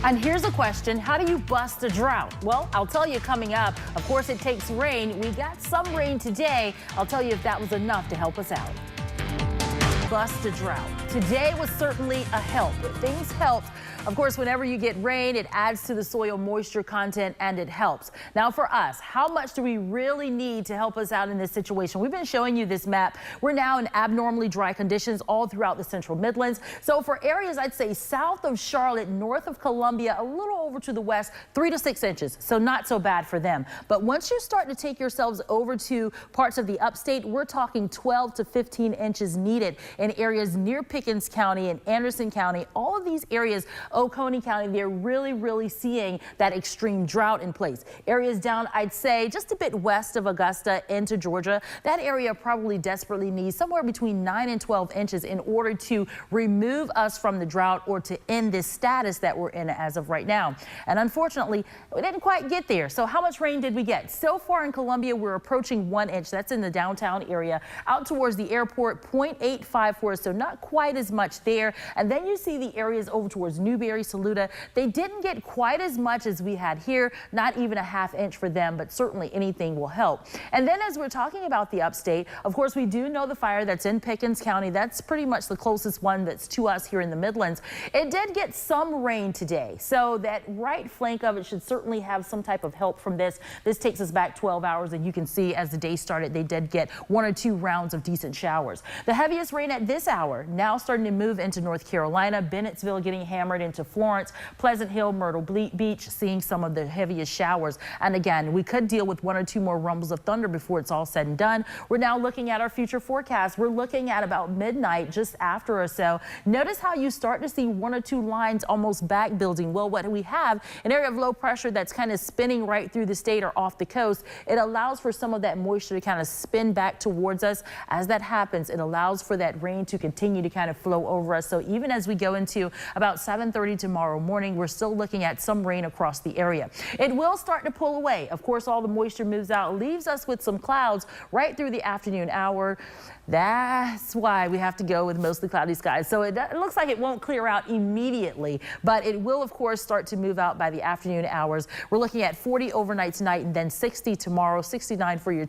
And here's a question: how do you bust a drought? Well, I'll tell you coming up. Of course, it takes rain. We got some rain today. I'll tell you if that was enough to help us out. Bust a drought. Today was certainly a help. Things helped. Of course, whenever you get rain, it adds to the soil moisture content and it helps. Now for us, how much do we really need to help us out in this situation? We've been showing you this map. We're now in abnormally dry conditions all throughout the central Midlands. So for areas, I'd say south of Charlotte, north of Columbia, a little over to the west, 3 to 6 inches. So not so bad for them. But once you start to take yourselves over to parts of the upstate, we're talking 12 to 15 inches needed in areas near Pickens County and Anderson County. All of these areas, Oconee County, they're really seeing that extreme drought in place. Areas down, I'd say, just a bit west of Augusta into Georgia, that area probably desperately needs somewhere between 9 and 12 inches in order to remove us from the drought or to end this status that we're in as of right now. And unfortunately, we didn't quite get there. So how much rain did we get? So far in Columbia, we're approaching 1 inch. That's in the downtown area. Out towards the airport, 0.85 for us, so not quite as much there. And then you see the areas over towards Newberry, Saluda. They didn't get quite as much as we had here, not even a ½ inch for them, but certainly anything will help. And then as we're talking about the upstate, of course, we do know the fire that's in Pickens County. That's pretty much the closest one that's to us here in the Midlands. It did get some rain today, so that right flank of it should certainly have some type of help from this. This takes us back 12 hours, and you can see as the day started, they did get 1 or 2 rounds of decent showers. The heaviest rain at this hour now starting to move into North Carolina, Bennettsville getting hammered into Florence, Pleasant Hill, Myrtle Beach seeing some of the heaviest showers. And again, we could deal with 1 or 2 more rumbles of thunder before it's all said and done. We're now looking at our future forecast. We're looking at about midnight, just after or so. Notice how you start to see 1 or 2 lines almost back building. Well, what we have, an area of low pressure that's kind of spinning right through the state or off the coast. It allows for some of that moisture to kind of spin back towards us. As that happens, it allows for that rain to continue to kind of flow over us. So even as we go into about 7:30 tomorrow morning, we're still looking at some rain across the area. It will start to pull away. Of course, all the moisture moves out, leaves us with some clouds right through the afternoon hour. That's why we have to go with mostly cloudy skies. So it looks like it won't clear out immediately, but it will, of course, start to move out by the afternoon hours. We're looking at 40 overnight tonight and then 60 tomorrow, 69 for your